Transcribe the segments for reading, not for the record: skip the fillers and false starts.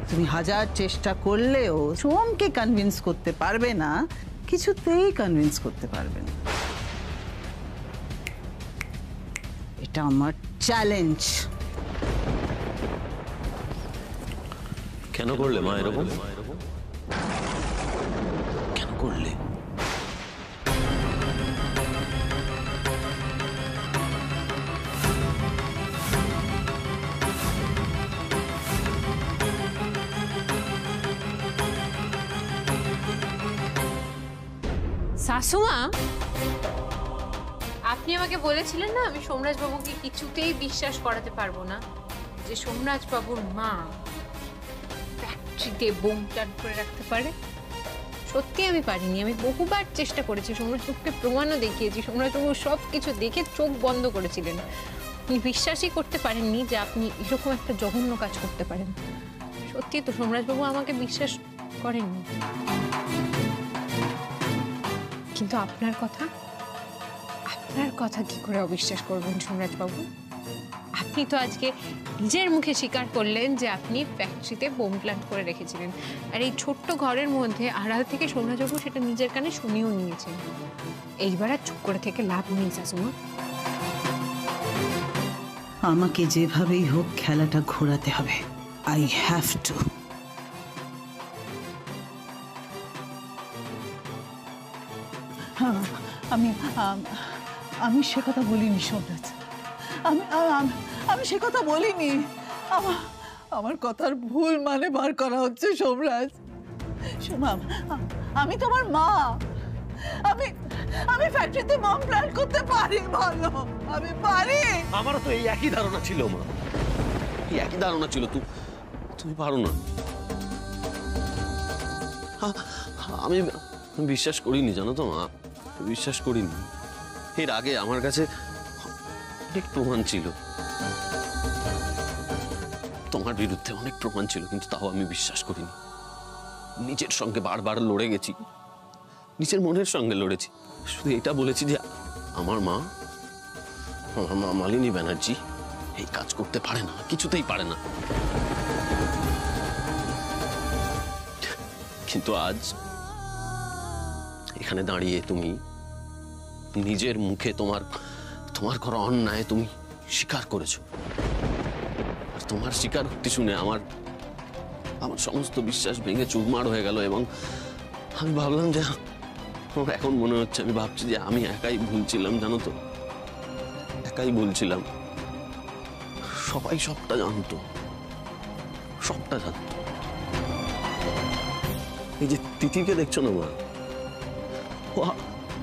তুমি হাজার চেষ্টা করলেও সোমকে কনভিন্স করতে পারবে না, কিছুতেই কনভিন্স করতে পারবে না। এটা আমার চ্যালেঞ্জ। কেন করলে মা এরকম? কেন করলে? শাশুমা, আপনি আমাকে বলেছিলেন না আমি সোমরাজ বাবুকে কিছুতেই বিশ্বাস করাতে পারবো না যে সোমরাজ বাবুর মা ফ্যাক্টরিতে বোম প্ল্যান্ট করে রাখতে পারে। সত্যি আমি পারিনি, আমি বহুবার চেষ্টা করেছি, সোমরাজ বাবুকে প্রমাণও দেখিয়েছি। সোমরাজ বাবু সব কিছু দেখে চোখ বন্ধ করেছিলেন। উনি বিশ্বাসই করতে পারেননি যে আপনি এরকম একটা জঘন্য কাজ করতে পারেন। সত্যি তো সোমরাজ বাবু আমাকে বিশ্বাস করেননি। কিন্তু আপনার কথা কি করে অবিশ্বাস করবেন সোমরাজ বাবু? আপনি তো আজকে নিজের মুখে স্বীকার করলেন যে আপনি ফ্যাক্টরিতে বোম প্ল্যান্ট করে রেখেছিলেন, আর এই ছোট্ট ঘরের মধ্যে আড়াল থেকে সোমরাজ বাবু সেটা নিজের কানে শুনিয়েও নিয়েছেন। এইবার আর চুপ করে থেকে লাভ নেই শাশুমা। আমাকে যেভাবেই হোক খেলাটা ঘোরাতে হবে। I have to. আমি সে কথা বলিনি সোমরাজ, আমি সে কথা বলিনি। আমার কথার ভুল মানে বার করা হচ্ছে সোমরাজ। আমি তোমার মা, আমি ফ্যাক্টরিতে বোম প্ল্যান্ট করতে পারি, বলো আমি পারি? আমারও তো এই একই ধারণা ছিল মা, এই একই ধারণা ছিল। তুমি পারো না। আমি বিশ্বাস করিনি, জানো তো মা, বিশ্বাস করিনি। এর আগে আমার কাছে অনেক প্রমাণ ছিল, তোমার বিরুদ্ধে অনেক প্রমাণ ছিল, কিন্তু তাও আমি বিশ্বাস করিনি। নিজের সঙ্গে বারবার লড়ে গেছি, নিজের মনের সঙ্গে লড়েছি। শুধু এটা বলেছি যে আমার মা মালিনী ব্যানার্জি এই কাজ করতে পারে না, কিছুতেই পারে না। কিন্তু আজ এখানে দাঁড়িয়ে তুমি নিজের মুখে তোমার করা অন্যায় তুমি স্বীকার করেছো। আর তোমার স্বীকারোক্তি শুনে আমার সমস্ত বিশ্বাস ভেঙে চুরমার হয়ে গেল, এবং আমি ভাবলাম যে এখন মনে হচ্ছে, আমি ভাবছি যে আমি একাই ভুল ছিলাম, জানো তো, একাই বলছিলাম। সবাই সবটা জানতো, সবটা জানতো। এই যে তিথিকে দেখছো না মা,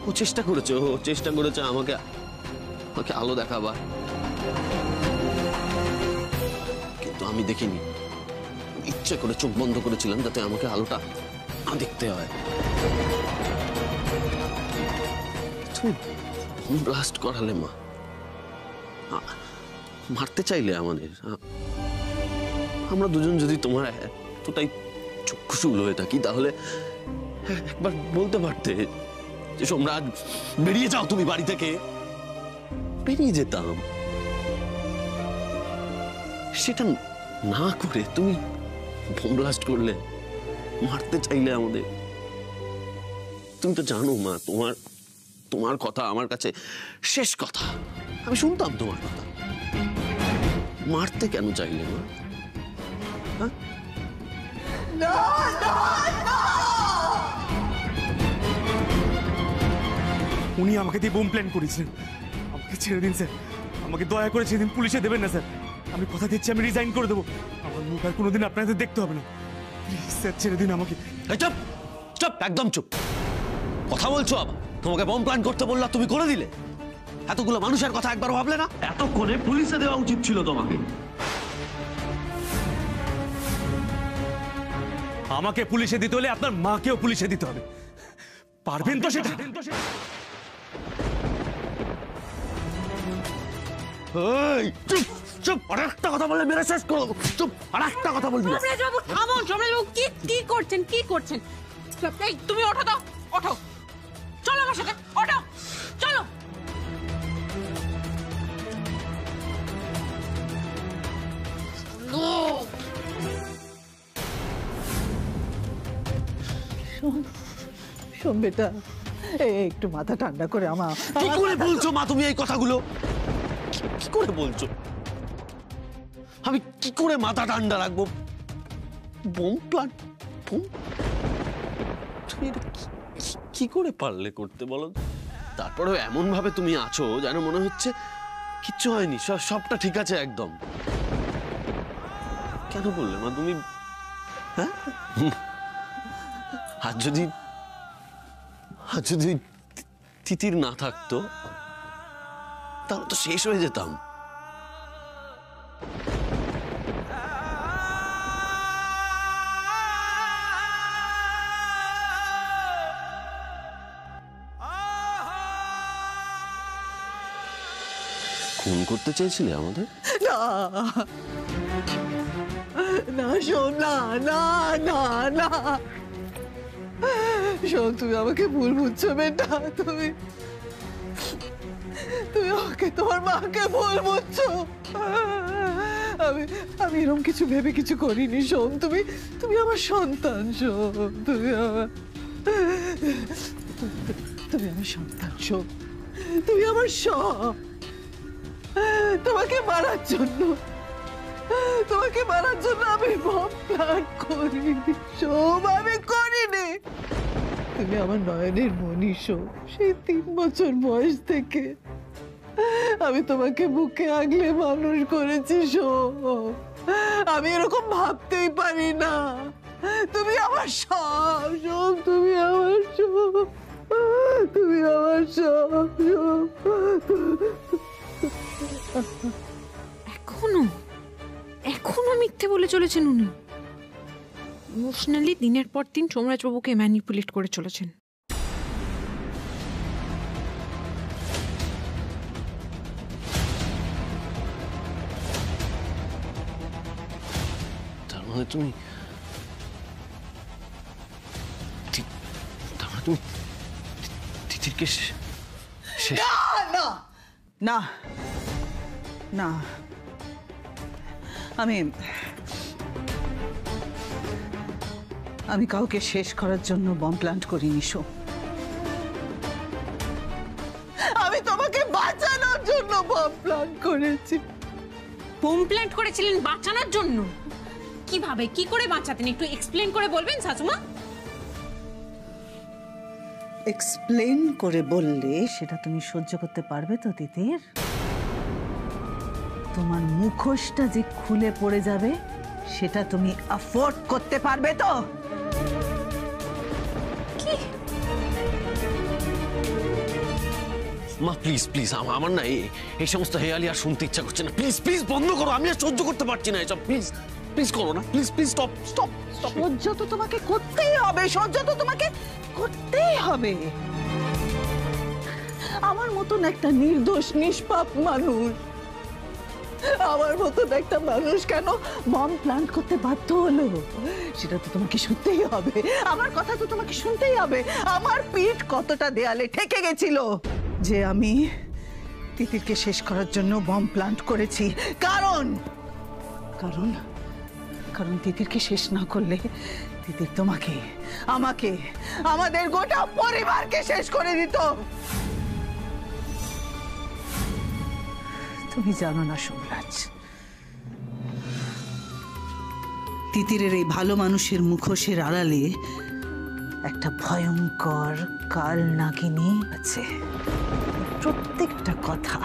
ও চেষ্টা করেছে আমাকে আলো দেখাবার, কিন্তু আমি দেখিনি। ইচ্ছে করে চোখ বন্ধ করেছিলাম যাতে আমাকে আলোটা না দেখতে হয়। তুমি ব্লাস্ট করালে মা, মারতে চাইলে আমাদের। আমরা দুজন যদি তোমার এতটাই চক্ষুশূল হয়ে থাকি, তাহলে একবার বলতে পারতে যে সোমরাজ বেরিয়ে যাও তুমি বাড়ি থেকে, বেরিয়ে যেতাম। সেটা না করে তুমি বোম ব্লাস্ট করলে, মারতে চাইলে আমাদের। তুমি তো জানো মা, তোমার কথা আমার কাছে শেষ কথা। আমি শুনতাম তোমার কথা। মারতে কেন চাইলে মা? উনি আমাকে দিয়ে বোম প্ল্যান করেছিলেন। আমাকে ছেড়ে দিন স্যার, আমাকে দয়া করে ছেড়ে দিন। পুলিশে দেবেন না স্যার, আমি কথা দিচ্ছি আমি রিজাইন করে দেবো। আমার মুখ আর কোনোদিন আপনাদের দেখতে হবে না। প্লিজ স্যার ছেড়ে দিন আমাকে। চুপ চুপ, একদম চুপ। কথা বলছো আবার? তোমাকে বোম প্ল্যান করতে বললা, তুমি করে দিলে? এতগুলো মানুষের কথা একবার ভাবলে না? এতক্ষণে পুলিশে দেওয়া উচিত ছিল তোমাকে। আমাকে পুলিশে দিতে হলে আপনার মাকেও পুলিশে দিতে হবে। পারবেন তো সেটা? চুপ চুপ, আরেকটা কথা বললে মেরে শেষ করো। চুপ, আরেকটা কথা বলবি? সোমরাজবাবু থামুন। সোমরাজবাবু কি করছেন? তুমি ওঠো তো, ওঠো, চলো আমার সাথে, ওঠো, চলো। শোন শোন বেটা, একটু মাথা ঠান্ডা করে কি করে বলছো মা তুমি এই কথাগুলো? কি করে বলছো? আমি কি করে মাথা ঠান্ডা রাখবো? বোম প্ল্যান্ট, তুমি এটা কি করে পারলে করতে বলো? তারপরেও এমন ভাবে তুমি আছো যেন মনে হচ্ছে কিচ্ছু হয়নি, সবটা ঠিক আছে একদম। কেন বললে মা তুমি? হ্যাঁ, আর যদি তিতির না থাকতো তাহলে তো শেষ হয়ে যেতাম। খুন করতে চেয়েছিলে আমাদের? না না শোন, না না না না শোন, তুমি আমাকে ভুল বুঝছো বেটা। তুমি আমাকে, তোমার মাকে ভুল বুঝছো। আমি এরকম কিছু ভেবে কিছু করিনি। শোন, তুমি আমার সন্তান। শোন, তুমি আমার সন্তান। শোন, তুমি আমার সব। তোমাকে মারার জন্য আমি বম প্ল্যান করিনি। সব আমি করিনি। তুমি আমার নয়নের মনি। সেই 3 বছর বয়স থেকে আমি তোমাকে বুকে আগলে মানুষ করেছি। আমি এরকম ভাবতেই পারি না। তুমি আমার সব। তুমি আমার সব। তুমি আমার সব। এখনো মিথ্যে বলে চলেছেন উনি। ইমোশনালি দিনের পর দিন সোমরাজবাবুকে ম্যানিপুলেট করে চলেছেন। তার মানে তুমি তিতিরকে না না না, আমি কাউকে শেষ করার জন্য বম প্ল্যান্ট করিনি। আমি তোমাকে বাঁচানোর জন্য বম প্ল্যান্ট করেছি। বোম প্ল্যান্ট করেছিলেন বাঁচানোর জন্য? কিভাবে, কি করে বাঁচাতেন একটু এক্সপ্লেন করে বলবেন শাশুমা? এক্সপ্লেন করে বললে সেটা তুমি সহ্য করতে পারবে তো তিতির? তোমার মুখোশটা যে খুলে পড়ে যাবে সেটা তুমি অ্যাফোর্ড করতে পারবে তো? মা প্লিজ প্লিজ, আমার না এই সমস্ত হেয়ালি আর শুনতে ইচ্ছা করছে না। প্লিজ প্লিজ বন্ধ করো, আমি আর সহ্য করতে পারছি না এসব। প্লিজ প্লিজ করো না, please please stop stop stop. সহ্য তো তোমাকে করতেই হবে। সহ্য তো তোমাকে করতেই হবে। আমার মতন একটা নির্দোষ নিষ্পাপ মানুষ, আমার মতন একটা মানুষ কেন বম প্ল্যান্ট করতে বাধ্য হলো সেটা তো তোমাকে শুনতেই হবে। আমার কথা তো তোমাকে শুনতেই হবে। আমার পিঠ কতটা দেয়ালে ঠেকে গেছিল যে আমি তিতিরকে শেষ করার জন্য বম প্ল্যান্ট করেছি। কারণ কারণ কারণ তিতিরকে শেষ না করলে তিতির তোমাকে, আমাকে, আমাদের গোটা পরিবারকে শেষ করে দিত। তুমি জানো না সোমরাজ, তিতিরের এই ভালো মানুষের মুখোশের আড়ালে একটা ভয়ঙ্কর কাল নাগিনী আছে। প্রত্যেকটা কথা,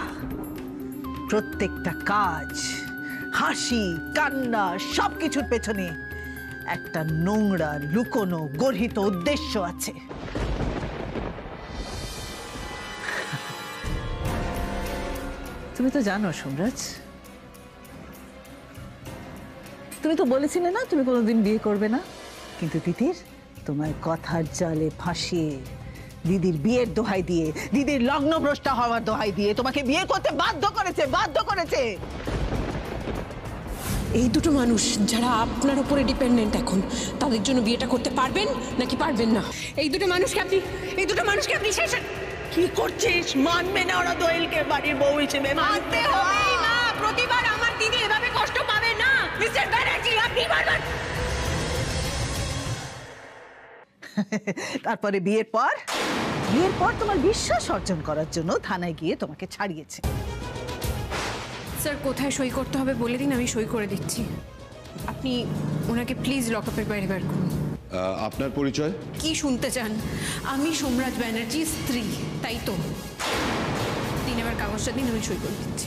প্রত্যেকটা কাজ, হাসি কান্না সবকিছুর পেছনে একটা নোংরা লুকোনো গর্হিত উদ্দেশ্য আছে। তুমি তো জানো সোমরাজ, তুমি তো বলেছিলে না তুমি কোনোদিন বিয়ে করবে না, কিন্তু তিতির তোমার কথার জালে ফাঁসিয়ে দিদির বিয়ের দোহাই দিয়ে, দিদির লগ্নভ্রষ্টা হওয়ার দোহাই দিয়ে তোমাকে বিয়ে করতে বাধ্য করেছে। এই দুটো মানুষ যারা আপনার উপরে ডিপেন্ডেন্ট, এখন তাদের জন্য বিয়েটা করতে পারবেন নাকি পারবেন না? এই দুটো মানুষকে আপনি শেষ কি করছিস? মানবে না ওরা দোয়েলকে বাড়ির বউ হিসেবে? মানতে হবেই না। প্রতিবার আমার দিদি এভাবে কষ্ট পাবে না মিস্টার ব্যানার্জি। আপনি বারবার তারপরে বিয়ের পর তোমার বিশ্বাস অর্জন করার জন্য থানায় গিয়ে তোমাকে ছাড়িয়েছে। স্যার কোথায় সই করতে হবে বলে দিন, আমি সই করে দিচ্ছি। আপনি ওনাকে প্লিজ লকআপের বাইরে বের করুন। আপনার পরিচয়? কি শুনতে চান? আমি সোমরাজ ব্যানার্জির স্ত্রী, তাই তো? দিন এবার কাগজটা দিন, আমি সই করে দিচ্ছি।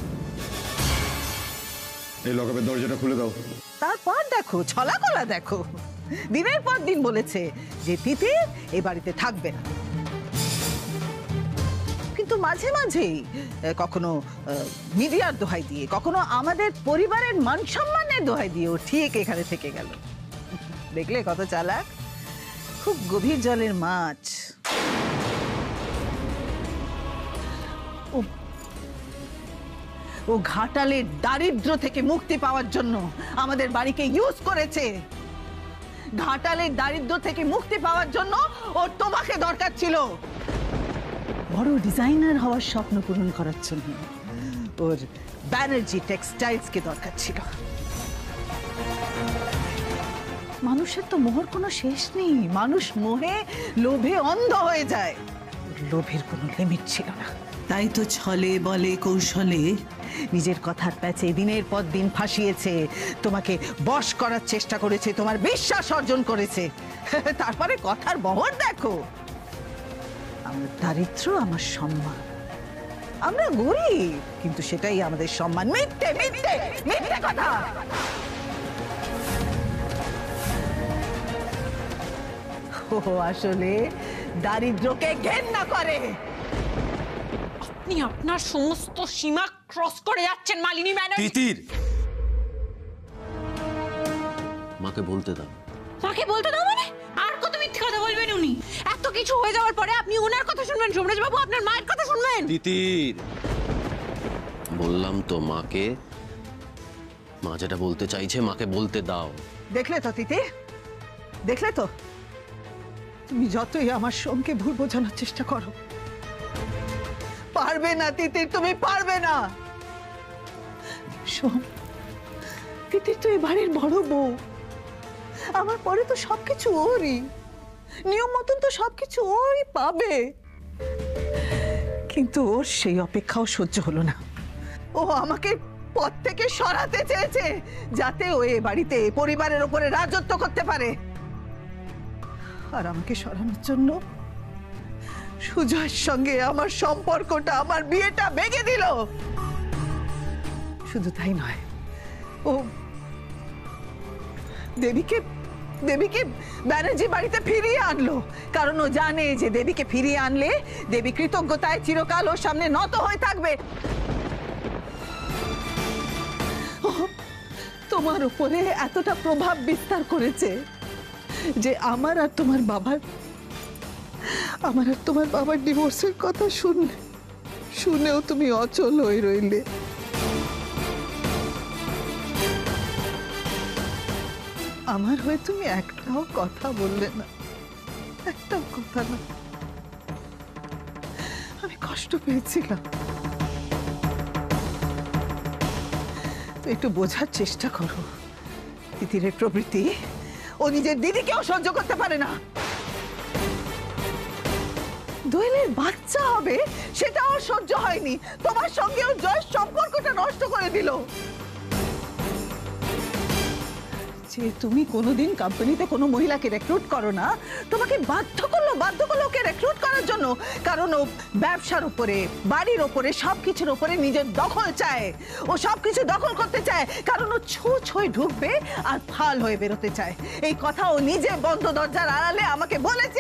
এই লকআপের দরজাটা খুলে দাও। তারপর দেখো ছলাকলা দেখো, দিনের পর দিন বলেছে যে তিতির এ বাড়িতে থাকবে না, কিন্তু মাঝে মাঝেই কখনো মিডিয়ার দোহাই দিয়ে, কখনো আমাদের পরিবারের মান সম্মানের দোহাই দিয়ে ও ঠিক এখানে থেকে গেল। দেখলে কত চালাক, খুব গভীর জলের মাছ। ও ঘাটালের দারিদ্র থেকে মুক্তি পাওয়ার জন্য আমাদের বাড়িকে ইউজ করেছে। ঘাটালের দারিদ্র থেকে মুক্তি পাওয়ার জন্য ওর তোমাকে দরকার ছিল। বড় ডিজাইনার হওয়ার স্বপ্ন পূরণ করার জন্য ওর ব্যানার্জি টেক্সটাইলসকে দরকার ছিল। মানুষের তো মোহর কোনো শেষ নেই, মানুষ মোহে লোভে অন্ধ হয়ে যায়, লোভের কোনো লিমিট ছিল না। তাই তো ছলে বলে কৌশলে নিজের কথার প্যাচে দিনের পর দিন ফাঁসিয়েছে, তোমাকে বশ করার চেষ্টা করেছে, তোমার বিশ্বাস অর্জন করেছে। তারপরে কথার বহর দেখো, আমার দারিদ্র আমার সম্মান, আমরা গরিব কিন্তু সেটাই আমাদের সম্মান। মিথ্যে মিথ্যে মিথ্যে কথা। ও আসলে দারিদ্রকে ঘেন্না করে। আপনি আপনার সমস্ত সীমা ক্রস করে যাচ্ছেন মালিনী ব্যানার্জি। তিতির, মাকে বলতে দাও। তাকে বলতে দাও মানে? আর কত মিথ্যে কথা বলবেন উনি? এত কিছু হয়ে যাওয়ার পরে আপনি ওনার কথা শুনবেন? সোমরাজ বাবু আপনার মায়ের কথা শুনবেন? তিতির, বললাম তো মাকে, মা যেটা বলতে চাইছে মাকে বলতে দাও। দেখলে তো তিতির, দেখলে তো, তুমি যতই আমার সঙ্গে ভুল বোঝানোর চেষ্টা করো, পারবে না তিতির, তুমি পারবে না। শোন তিতির, তো এই বাড়ির বড় বউ, আমার পরে তো সবকিছু ওরই, নিয়ম মতন তো সবকিছু ওই পাবে, কিন্তু ওর সেই অপেক্ষাও সহ্য হলো না। ও আমাকে পথ থেকে সরাতে চেয়েছে যাতে ও এ বাড়িতে পরিবারের উপরে রাজত্ব করতে পারে, আর আমাকে সরানোর জন্য সুজয়ের সঙ্গে আমার সম্পর্কটা, আমার বিয়েটা ভেঙে দিল। শুধু তাই নয়, ও দেবীকে ব্যানার্জি বাড়িতে ফিরিয়ে আনলো, কারণ ও জানে যে দেবীকে ফিরিয়ে আনলে দেবী কৃতজ্ঞতায় চিরকাল ওর সামনে নত হয়ে থাকবে। ও তোমার উপরে এতটা প্রভাব বিস্তার করেছে যে আমার আর তোমার বাবার ডিভোর্সের কথা শুনেও তুমি অচল হয়ে রইলে। আমার হয়ে তুমি একটাও কথা বললে না, একটাও কথা না। আমি কষ্ট পেয়েছিলাম, তো একটু বোঝার চেষ্টা করো। তিতিরের প্রবৃত্তি, ও নিজের দিদিকেও সহ্য করতে পারে না। দোয়েলের বাচ্চা হবে সেটাও সহ্য হয়নি, তোমার সঙ্গেও জয়ের সম্পর্কটা নষ্ট করে দিল। যে তুমি কোনোদিন কোম্পানিতে কোনো মহিলাকে রিক্রুট করো না, তোমাকে বাধ্য করলো ওকে রিক্রুট করার জন্য, কারণ ও ব্যবসার উপরে, বাড়ির উপরে, সবকিছুর উপরে নিজের দখল চায়। ও সবকিছু দখল করতে চায়, কারণ ও ছুঁচ হয়ে ঢুকবে আর ফাল হয়ে বেরোতে চায়। এই কথা ও নিজে বন্ধ দরজার আড়ালে আমাকে বলেছে।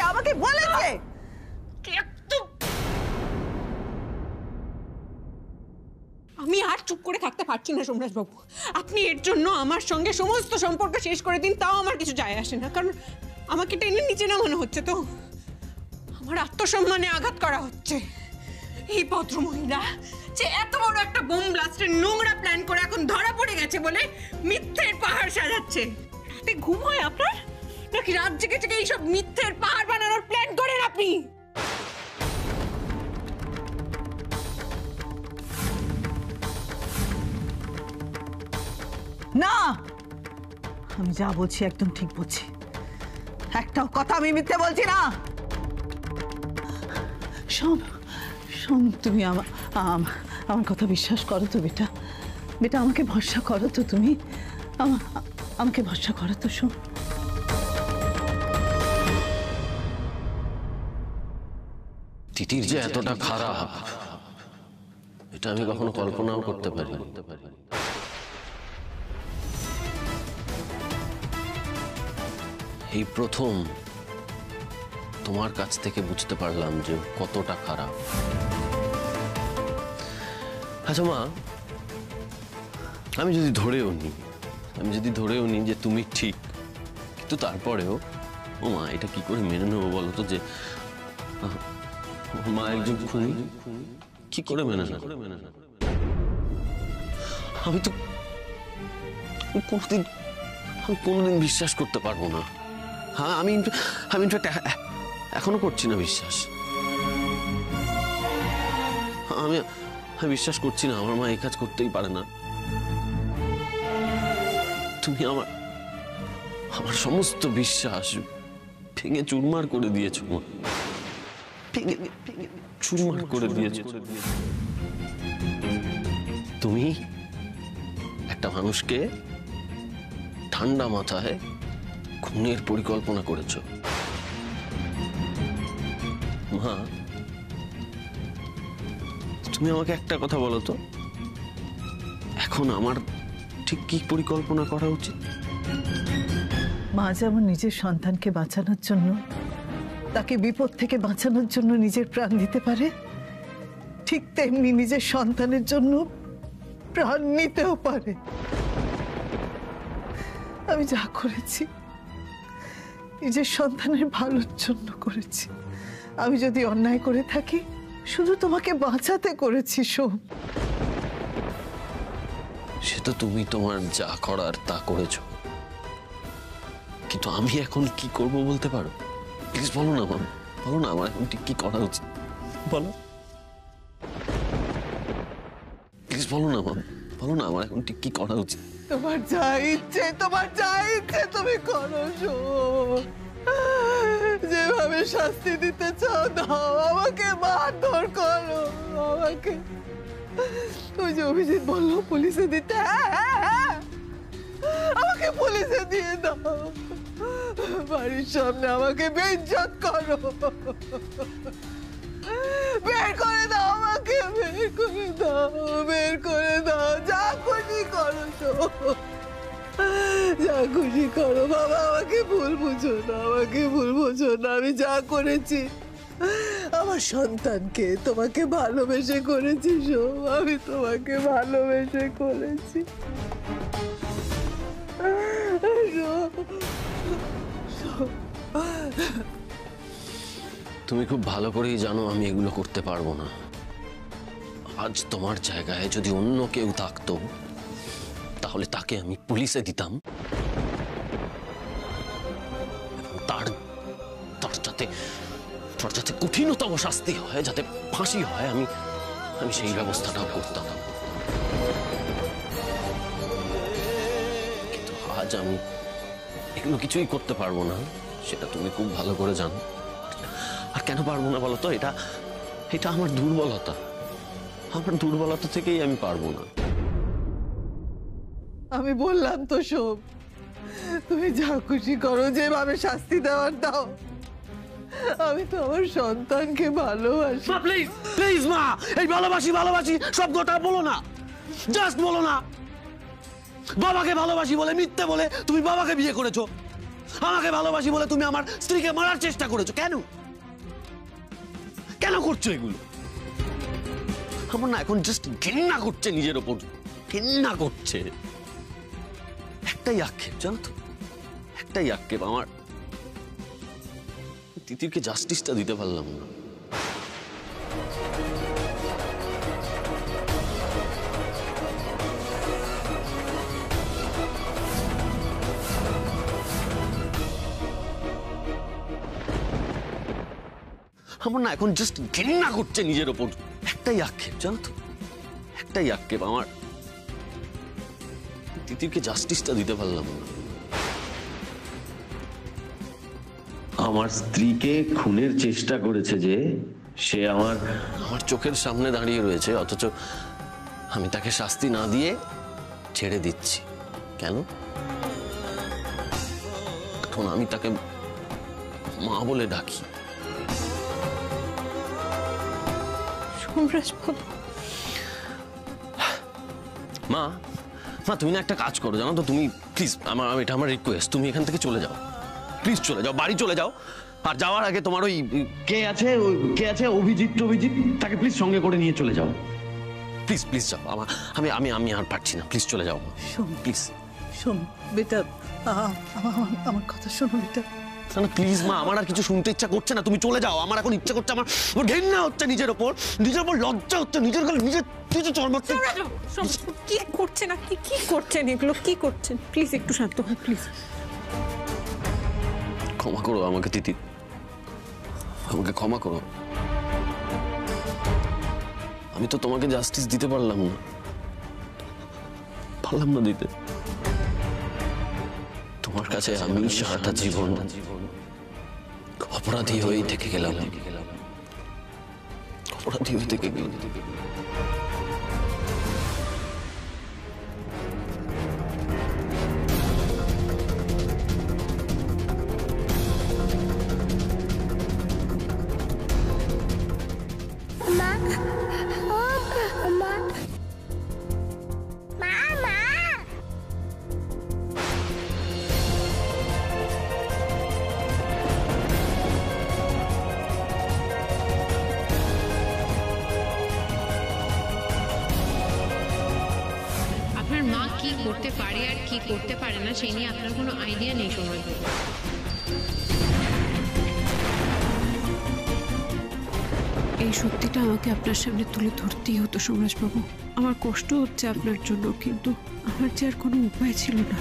আমি আর চুপ করে থাকতে পারছি না সোমরাজ বাবু, আপনি এর জন্য আমার সঙ্গে সমস্ত সম্পর্ক শেষ করে দিন, তাও আমার কিছু যায় আসে না, কারণ আমাকে টেনে নিচে নামানো হচ্ছে, তো আমার আত্মসম্মানে আঘাত করা হচ্ছে। এই ভদ্রমহিলা যে এত বড় একটা বোম ব্লাস্টের নোংরা প্ল্যান করে এখন ধরা পড়ে গেছে বলে মিথ্যের পাহাড় সাজাচ্ছে। রাতে ঘুম হয় আপনার নাকি রাত জেগে জেগে এইসব মিথ্যের পাহাড় বানানোর প্ল্যান করেন আপনি? না, আমি যা বলছি একদম ঠিক বলছি, একটাও কথা আমি মিথ্যে বলছি না। শোন শোন, তুমি আমার কথা বিশ্বাস করো তো বেটা? বেটা আমাকে ভরসা করো তো তুমি? আমাকে ভরসা করো তো? শোন, তিতির যে এতটা খারাপ এটা আমি কখনো কল্পনাও করতে পারি। এই প্রথম তোমার কাছ থেকে বুঝতে পারলাম যে কতটা খারাপ। আচ্ছা মা, আমি যদি ধরেও নিই যে তুমি ঠিক, কিন্তু তারপরেও ও মা, এটা কি করে মেনে নেবো বলো তো যে মা একজন খুনি? কি করে মেনে নেব? আমি তো কোনোদিন বিশ্বাস করতে পারবো না। হ্যাঁ, আমি এখনো করছি না বিশ্বাস। আমি বিশ্বাস করছি না আমার মা এই কাজ করতেই পারে না। তুমি আমার সমস্ত বিশ্বাস ভেঙে চুরমার করে দিয়েছো মা, ভেঙে চুরমার করে দিয়েছো। তুমি একটা মানুষকে ঠান্ডা মাথায় খুনের পরিকল্পনা করেছো। মা, তুমি আমাকে একটা কথা বলো তো, এখন আমার ঠিক কি পরিকল্পনা করা উচিত? মা যেমন নিজের সন্তানকে বাঁচানোর জন্য, তাকে বিপদ থেকে বাঁচানোর জন্য নিজের প্রাণ দিতে পারে, ঠিক তেমনি নিজের সন্তানের জন্য প্রাণ নিতেও পারে। আমি যা করেছি নিজের সন্তানের ভালোর জন্য করেছি। আমি যদি অন্যায় করে থাকি, শুধু তোমাকে বাঁচাতে করেছি সোম। সে তো তুমি তোমার যা করার তা করেছো, কিন্তু আমি এখন কি করব বলতে পারো? প্লিজ বলো না মাম, বলো না আমার এখন ঠিক কি করা উচিত, বলো প্লিজ। বলো না মাম, বলো না আমার এখন ঠিক কি করা উচিত। তোমার যা ইচ্ছে তুমি করো সোম। যেভাবে শাস্তি দিতে চাও দাও, আমাকে মারধর করো, আমাকে ওই যে অভিজিৎ বললো পুলিশে দিতে, আমাকে পুলিশে দিয়ে দাও। বাড়ির সামনে আমাকে বেইজ্জত করো, বের করে দাও আমাকে, বের করে দাও, যা খুশি করো তো, যা খুশি করো বাবা। আমাকে ভুল বুঝো না, আমি যা করেছি আমার সন্তানকে তোমাকে ভালোবেসে করেছি সোম, আমি তোমাকে ভালোবেসে করেছি। তুমি খুব ভালো করেই জানো আমি এগুলো করতে পারবো না। আজ তোমার জায়গায় যদি অন্য কেউ থাকতো, তাহলে তাকে আমি পুলিশে দিতাম, তার যাতে কঠিনতম শাস্তি হয়, যাতে ফাঁসি হয়, আমি সেই ব্যবস্থাটাও করতাম। কিন্তু আজ আমি এগুলো কিছুই করতে পারবো না, সেটা তুমি খুব ভালো করে জানো। আর কেন পারবো না বলো তো? এটা আমার দুর্বলতা থেকেই আমি পারবো না। আমি বললাম তো সোম, তুমি যা খুশি করো, যেভাবে শাস্তি দেওয়ার দাও। আমি তো আমার সন্তানকে ভালোবাসি। মা প্লিজ প্লিজ মা, এই ভালোবাসি শব্দটা বলো না, জাস্ট বলো না। বাবাকে ভালোবাসি বলে, মিথ্যে বলে তুমি বাবাকে বিয়ে করেছো। আমাকে ভালোবাসি বলে তুমি আমার স্ত্রীকে মারার চেষ্টা করেছো। কেন করছো এগুলো? আমার না এখন জাস্ট ঘৃণা করছে, নিজের ওপর ঘৃণা করছে। একটাই আক্ষেপ, জানো তো, একটাই আক্ষেপ, আমার তিতিরকে জাস্টিসটা দিতে পারলাম না। আমার না এখন জাস্ট ঘৃণা করছে নিজের ওপর। একটাই আক্ষেপ, জানো তো, একটাই আক্ষেপ, আমার তিতিরকে জাস্টিসটা দিতে পারলাম না। আমার স্ত্রীকে খুনের চেষ্টা করেছে যে, সে আমার চোখের সামনে দাঁড়িয়ে রয়েছে, অথচ আমি তাকে শাস্তি না দিয়ে ছেড়ে দিচ্ছি। কেন? কারণ আমি তাকে মা বলে ডাকি। সোমরাজ বাবু, মা, মা তুমি না একটা কাজ করো, জানো তো, তুমি প্লিজ, এটা আমার রিকোয়েস্ট, তুমি এখান থেকে চলে যাও, প্লিজ চলে যাও, বাড়ি চলে যাও। আর যাওয়ার আগে তোমার ওই কে আছে অভিজিৎ তাকে প্লিজ সঙ্গে করে নিয়ে চলে যাও। প্লিজ প্লিজ যাও। আমি আর পারছি না, প্লিজ চলে যাও প্লিজ। শোন বেটা, আমার কথা শোনো বেটা। না প্লিজ মা, আমার আর কিছু শুনতে ইচ্ছা করছে না, তুমি চলে যাও। আমার এখন ইচ্ছা করছে, আমার ঘেন্না হচ্ছে নিজের ওপর লজ্জা হচ্ছে, নিজের গালে নিজের চড় মারতে। কি করছেন আপনি? কি করছেন এগুলো? কি করছেন? প্লিজ একটু শান্ত হন প্লিজ। ক্ষমা করো আমাকে তিতি, আমাকে ক্ষমা করো। আমি তো তোমাকে জাস্টিস দিতে পারলাম না দিতে। তোমার কাছে আমি সারাটা জীবন অপরাধী হয়ে থেকে গেলাম। আপনার মা কি করতে পারে আর কি করতে পারে না সেই নিয়ে আপনার কোনো আইডিয়া নেই সোমরাজ বাবু। এই সত্যিটা আমাকে আপনার সামনে তুলে ধরতেই হতো সোমরাজ বাবু। আমার কষ্ট হচ্ছে আপনার জন্য, কিন্তু আমার যে আর কোনো উপায় ছিল না।